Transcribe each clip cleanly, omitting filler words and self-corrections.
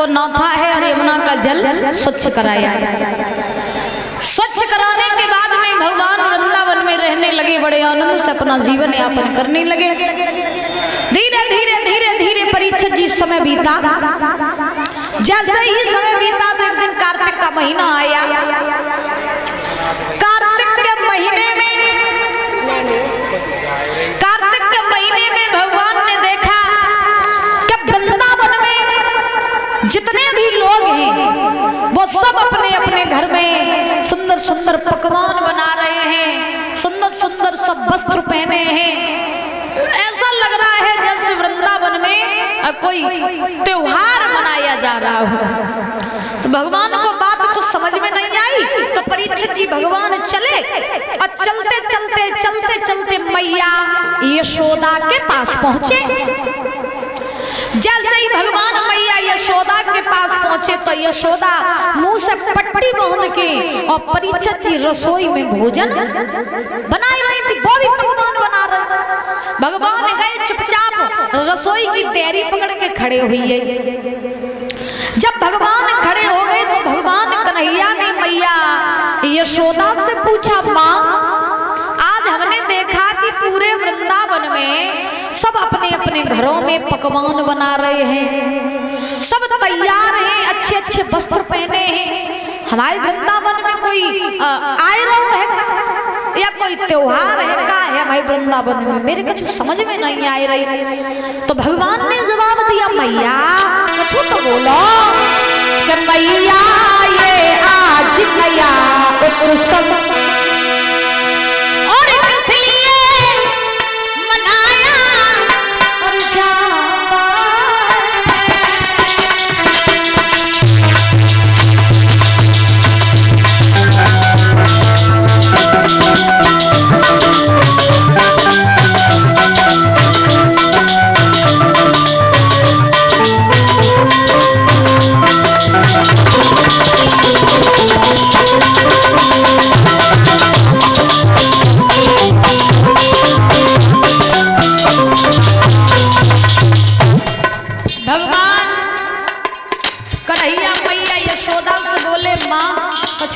नौथा है और यमुना का जल स्वच्छ कराया। स्वच्छ कराने के बाद में भगवान वृंदावन में रहने लगे, बड़े आनंद से अपना जीवन यापन करने लगे। धीरे धीरे धीरे धीरे परीक्षित जी समय बीता। जैसे ही समय बीता तो एक दिन कार्तिक का महीना आया। कार्तिक के महीने में भगवान ने देखा कि वृंदावन में जितने भी लोग हैं वो सब अपने अपने घर में सुंदर सुंदर पकवान बना रहे हैं, सुंदर सुंदर सब वस्त्र पहने हैं। ऐसा लग रहा है जैसे वृंदावन में कोई त्योहार मनाया जा रहा हो। तो भगवान को बात कुछ समझ में नहीं आई। तो परीक्षित जी भगवान चले और चलते चलते चलते चलते मैया यशोदा के पास पहुंचे। जैसे ही भगवान मैया यशोदा के पास पहुंचे तो यशोदा मुंह से पट्टी बांध के और परीक्षित जी रसोई में भोजन बना रही थी, वो भी पकवान बना रहे। भगवान गए चुपचाप रसोई की तैयारी पकड़ के खड़े हुए। जब भगवान खड़े हो गए तो भगवान कन्हैया ने मैया यशोदा से पूछा, माँ आज हमने देखा कि पूरे वृंदावन में सब अपने अपने घरों में पकवान बना रहे हैं, सब तैयार हैं, अच्छे अच्छे वस्त्र पहने हैं। हमारे वृंदावन में कोई आए रहो है का या कोई त्योहार है का है हमारे वृंदावन में? मेरे कुछ समझ में नहीं आ रही। तो भगवान ने जवाब दिया, मैया कुछ तो बोलो कि मैया ये आज नया उत्सव और इसलिए मनाया और जाता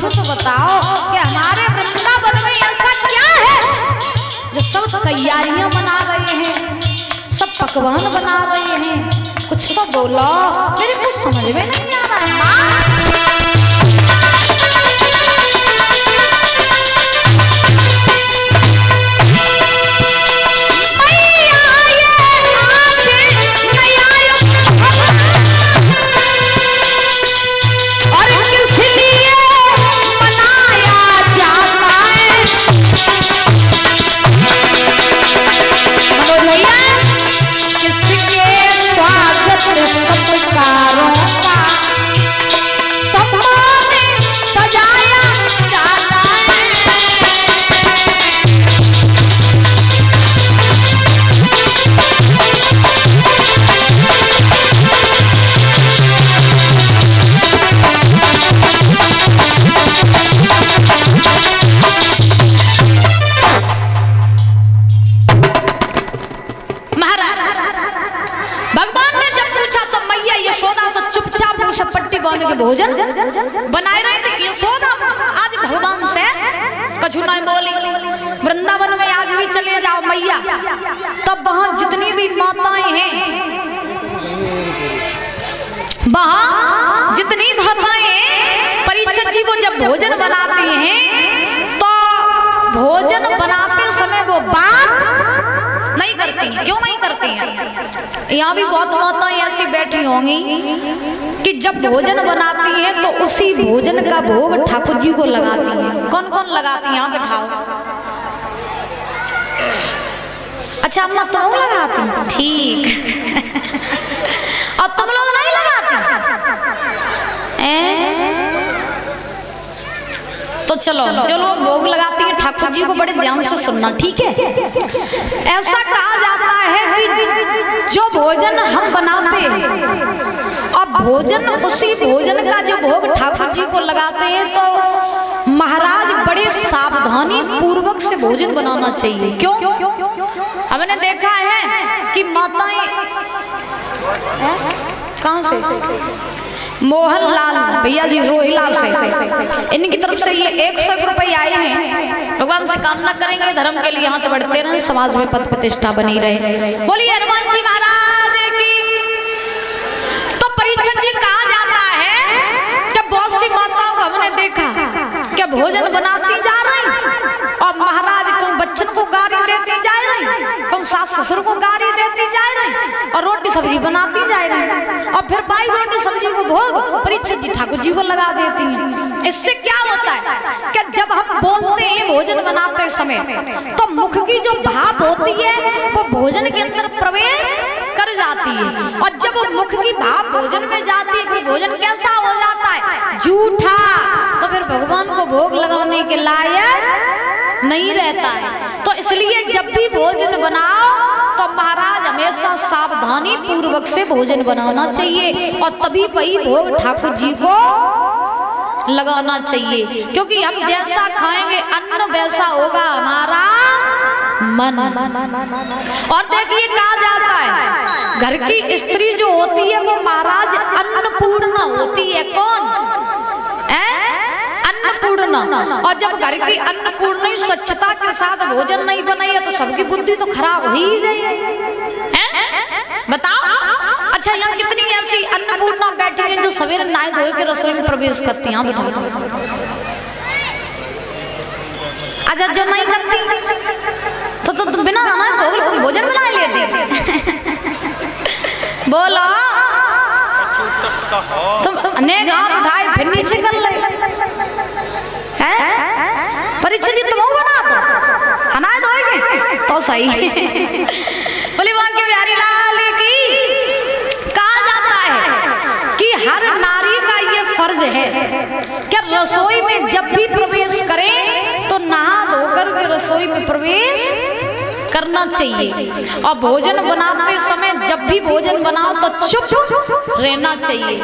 तो बताओ कि हमारे वृंदावन में ऐसा क्या है जो सब तैयारियां बना रहे हैं, सब पकवान बना रहे हैं? कुछ तो बोलो, मेरे को समझ में नहीं आ रहा है। भोजन बनाए रहे थे। यशोदा आज भगवान से कछु नहीं बोली। वृंदावन में आज भी चले जाओ मैया, तब वहां जितनी भी माताएं हैं, वहां जितनी माताएं हैं, परीक्षित जी वो जब भोजन बनाते हैं तो भोजन बनाते समय वो बात नहीं करती हैं। क्यों नहीं करती हैं? यहाँ भी बहुत माताएं ऐसी बैठी होंगी कि जब भोजन बनाती हैं तो उसी भोजन का भोग ठाकुर जी को लगाती हैं। कौन कौन लगाती हैं? यहाँ बैठाओ। अच्छा अम्मा तुम लोग लगाती हैं? ठीक। और तुम लोग नहीं लगाती? तो चलो जो लोग भोग लगाती हैं ठाकुर जी को बड़े ध्यान से सुनना, ठीक है? ऐसा कहा जाता है कि जो भोजन हम बनाते हैं और भोजन उसी भोजन का जो भोग ठाकुर जी को लगाते हैं तो महाराज बड़े सावधानी पूर्वक से भोजन बनाना चाहिए। क्यों? हमने देखा है कि माताएं कहाँ से मोहनलाल भैया जी रोहिला से, इनकी तरफ से ये 101 रुपये आए हैं। भगवान से कामना करेंगे धर्म के लिए हाथ बढ़ते रहें, समाज में पद प्रतिष्ठा बनी रहे। बोलिए हनुमान जी महाराज की। तो परीक्षित जी कहा जाता है, जब बहुत सी माताओं को हमने देखा क्या भोजन बनाती जा रही और महाराज कहूँ बच्चन को गारी देती जा रही, कहूँ सास ससुर को गारी देती जा रही और रोटी सब्जी बनाती जा रही, और फिर बाई रोटी सब्जी को भोग परीक्षित जी ठाकुर जी को लगा देती हैं। इससे क्या होता है कि जब हम बोलते हैं भोजन बनाते समय तो मुख की जो भाप होती है वो भोजन के अंदर प्रवेश कर जाती है, और जब मुख की भाप भोजन में जाती है फिर भोजन कैसा हो जाता है, जूठा, तो फिर भगवान को भोग लगाने के लायक नहीं रहता है। तो इसलिए जब भी भोजन बनाओ तो महाराज हमेशा सावधानी पूर्वक से भोजन बनाना चाहिए और तभी वही भोग ठाकुर जी को लगाना चाहिए, क्योंकि हम जैसा खाएंगे अन्न वैसा होगा हमारा मन। और देखिए कहा जाता है घर की स्त्री जो होती है वो महाराज अन्नपूर्णा होती है। कौन है? अन्नपूर्णा। और जब घर की अन्नपूर्णा ही स्वच्छता के साथ भोजन नहीं बनाई है तो सबकी बुद्धि तो खराब हो ही गई है। बताओ, अच्छा यहाँ कितनी ऐसी अन्नपूर्णा बैठी है जो सवेरे नहाए धोए के रसोई में प्रवेश करती हैं? बताओ। अच्छा जो नहीं करती तो बिना भोजन बना लेती। बोलो तुम अनेक हाथ उठाए फिर नीचे कर ले हैं? परीक्षा जी तुम बना दो अनाज धोएंगे तो सही। बोली वहां के बिहारी लाल की। कहा जाता है कि हर नारी का ये फर्ज है कि रसोई में जब भी प्रवेश करें तो नहा धोकर के रसोई में प्रवेश करना चाहिए, और भोजन बनाते समय जब भी भोजन बनाओ तो चुप रहना चाहिए।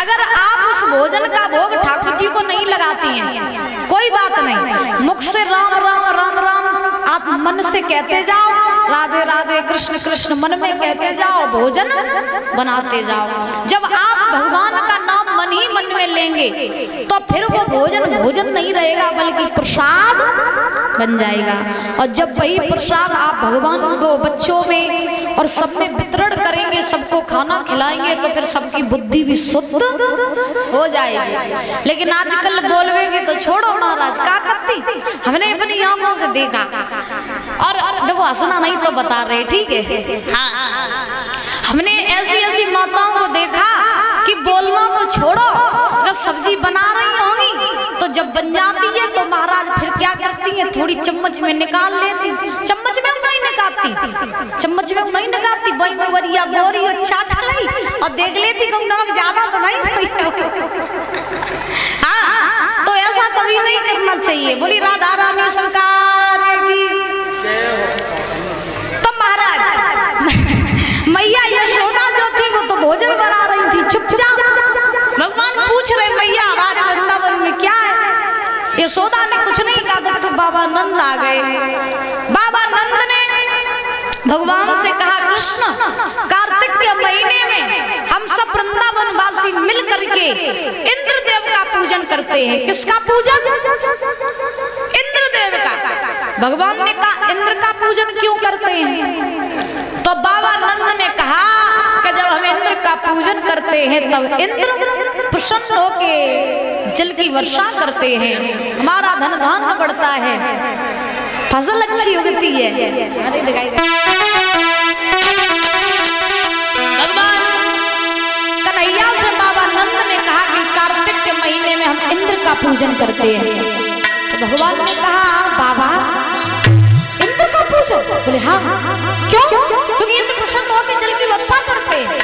अगर आप उस भोजन का भोग ठाकुर जी को नहीं लगाती हैं कोई बात नहीं, मुख से राम राम राम राम आप मन से कहते जाओ, राधे राधे कृष्ण कृष्ण मन में कहते जाओ, भोजन बनाते जाओ। जब आप भगवान का नाम मन ही मन में लेंगे तो फिर वो भोजन भोजन नहीं रहेगा बल्कि प्रसाद बन जाएगा, और जब वही प्रसाद आप भगवान को बच्चों में और सब में वितरण करेंगे, सबको खाना खिलाएंगे तो फिर सबकी बुद्धि भी शुद्ध हो जाएगी। लेकिन आजकल बोलवेंगे तो छोड़ो महाराज का करती, हमने अपनी आंखों से देखा, और देखो हंसना नहीं तो बता रहे, ठीक है हाँ। हमने ऐसी ऐसी माताओं को देखा कि बोलना तो छोड़ो, अगर सब्जी बना रही होंगी तो जब बन जाती है तो महाराज फिर क्या करती है, थोड़ी चम्मच में निकाल लेती, चम्मच में नहीं निकालती, चम्मच में नहीं निकालती, वही में वरिया गोरी और चाट ली और देख लेती कि नमक ज्यादा तो नहीं हाँ, तो ऐसा कभी नहीं करना चाहिए। बोली राधा रानी सरकार की। तो महाराज मैया यशोदा जो थी वो तो भोजन बना रही थी चुपचाप। भगवान पूछ रहे मैया हमारे वृंदावन में क्या है? यशोदा ने कुछ नहीं कहा तो बाबा नंद आ गए। बाबा नंद ने भगवान से कहा कृष्ण कार्तिक के महीने में हम सब वृंदावन वासी मिल करके इंद्र देव का पूजन करते हैं। किसका पूजन? इंद्र देव का। भगवान ने कहा इंद्र का पूजन क्यों करते हैं? तो बाबा नंद ने कहा कि जब हम इंद्र का पूजन करते हैं तब इंद्र प्रसन्न होके जल की वर्षा करते हैं, हमारा धन धान्य बढ़ता है, फसल अच्छी उगती है। अरे दिखाई दे भगवान कन्हैया से बाबा नंद ने कहा कि कार्तिक के महीने में हम इंद्र का पूजन करते हैं। तो भगवान ने कहा बाबा इंद्र का पूजन? बोले हाँ। क्यों? क्योंकि इंद्र प्रसन्न होकर जल की वर्षा करते हैं।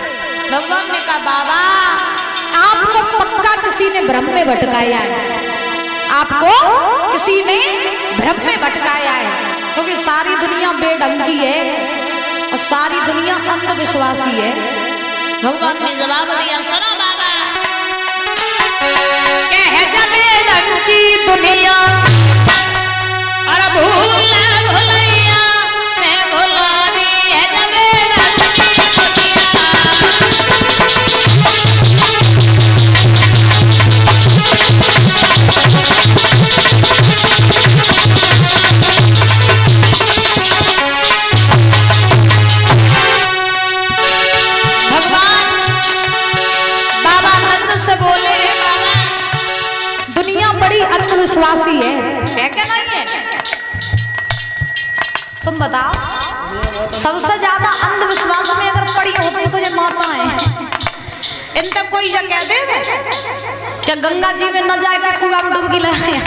भगवान ने कहा बाबा आपको पक्का किसी ने भ्रम में भटकाया है, आपको किसी ने भ्रम में भटकाया है, क्योंकि सारी दुनिया बेढंगी है और सारी दुनिया अंधविश्वासी है। भगवान ने जवाब दिया सुनो बाबा, कह बेढंगी दुनिया और भूला भुलैया मैं भुलानी है बेढंगी दुनिया। अंधविश्वासी है क्या नहीं है? तुम बताओ, सबसे ज्यादा अंधविश्वास में अगर पड़ी होती तो ये माताएं, इन तक कोई या कह दे क्या गंगा जी में न जाए के कुआं में डुबकी लगाया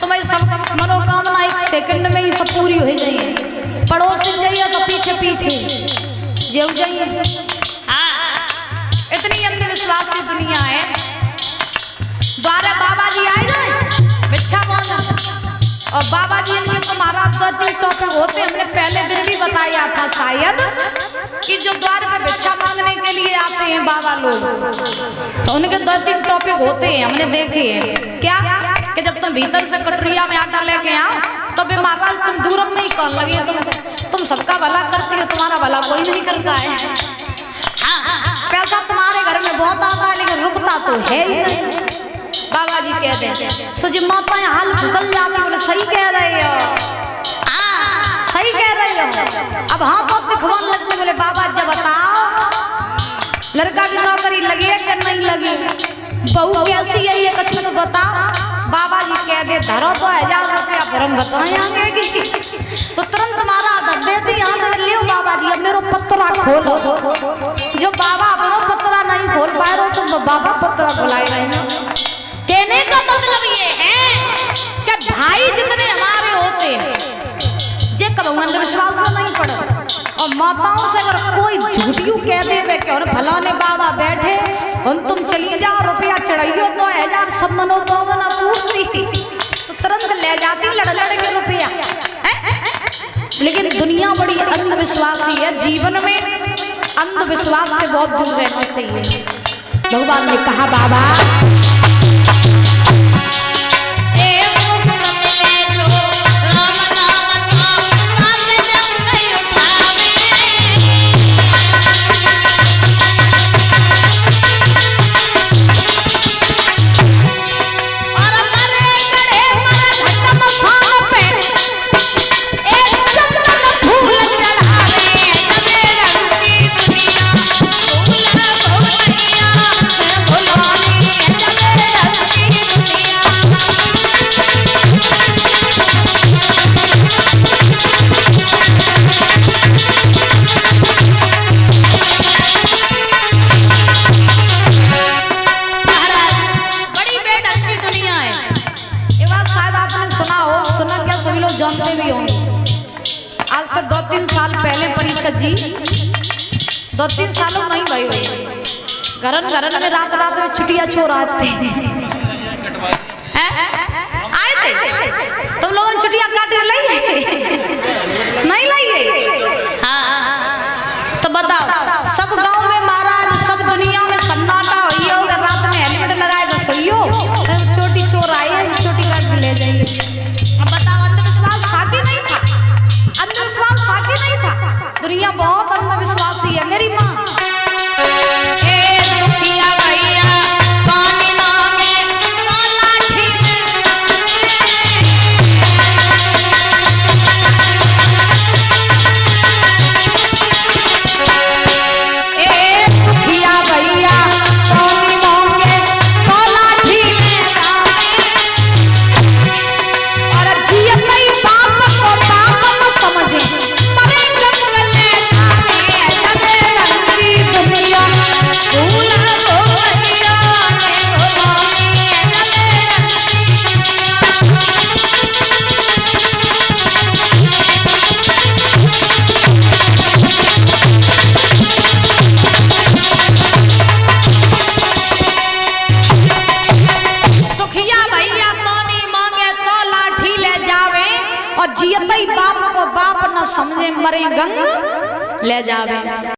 तो मैं सब मनोकामना 1 सेकंड में ही सब पूरी हो जाइए। पड़ोस जाइए तो पीछे पीछे जेऊ जाइए। इतनी अंधविश्वास की दुनिया है। द्वारे बाबा जी आए जाए भिक्षा मांगने, और बाबा जी इनके तो महाराज 2-3 टॉपिक होते, हमने पहले दिन भी बताया था शायद कि जो द्वार पे भिक्षा मांगने के लिए आते हैं बाबा लोग, तो उनके 2-3 टॉपिक होते हैं, हमने देखे हैं। क्या कि जब तुम भीतर से कटोरिया में आटा लेके आओ तो भी महाराज तुम दूरम में ही कौन लगे, तुम सबका भला करती हो, तुम्हारा भला कोई नहीं करता है। पैसा तुम्हारे घर में बहुत आता है लेकिन रुकता तो है ही नहीं। बाबा जी कह दें सो जी माताएं हाल फिसल जाती, बोले सही कह रहे हो, सही कह रहे हो। अब हाँ तो दिखवान लगते, बोले बाबा जब बताओ लड़का की नौकरी लगी है कि नहीं लगी, बहू कैसी है ये कुछ तो बताओ। बाबा जी कह दे धरो तो 1000 रुपया फिर हम बताएंगे तो तुरंत तुम्हारा आदत देती यहाँ तो ले बाबा जी अब मेरा पत्रा खोलो। जो बाबा अपना पत्रा नहीं खोल पाए रहो तुम तो बाबा पत्रा खोलाए रहे। कहने का मतलब ये है कि भाई जितने हमारे होते हैं जे कब अंधविश्वास में नहीं पड़े, और माताओं से अगर कोई झूठियों कह दे कि और फलाने बाबा बैठे उन तुम चली जाओ रुपया चढ़ाइयो तो 1000 सब मनोकामना पूरी, तो तुरंत ले जाती लड़ लड़ के रुपया। लेकिन दुनिया बड़ी अंधविश्वासी है, जीवन में अंधविश्वास से बहुत दूर रहना चाहिए। भगवान ने कहा बाबा जानते भी होंगे। आज तक 2-3 साल पहले परीक्षा जी 2-3 सालों नहीं भाई हुई घरन घरन में रात रात में छुट्टियां छोड़ आते आए थे। तुम लोगों ने छुट्टियां काट लाई नहीं लाई? हाँ तो बताओ सब गांव में महाराज सब दुनिया में सन्नाटा हुई होगा, रात में हेलमेट लगाए तो सोइयो छोटी चोर आई है छोटी काट के ले जाइए। अंधविश्वास था कि नहीं था? दुनिया बहुत अंधविश्वासी है मेरी माँ। दुखिया भैया पानी मांगे तो लाठी दुखिया भैया पानी मांगे तो लाठी और जिया नहीं बाप को बाप समझे मरे जंगले दुनिया भूला हो गया दुखिया भैया पानी मांगे तो लाठी ले जावे और जियते बाप को बाप न समझे मरे गंग ले जावे।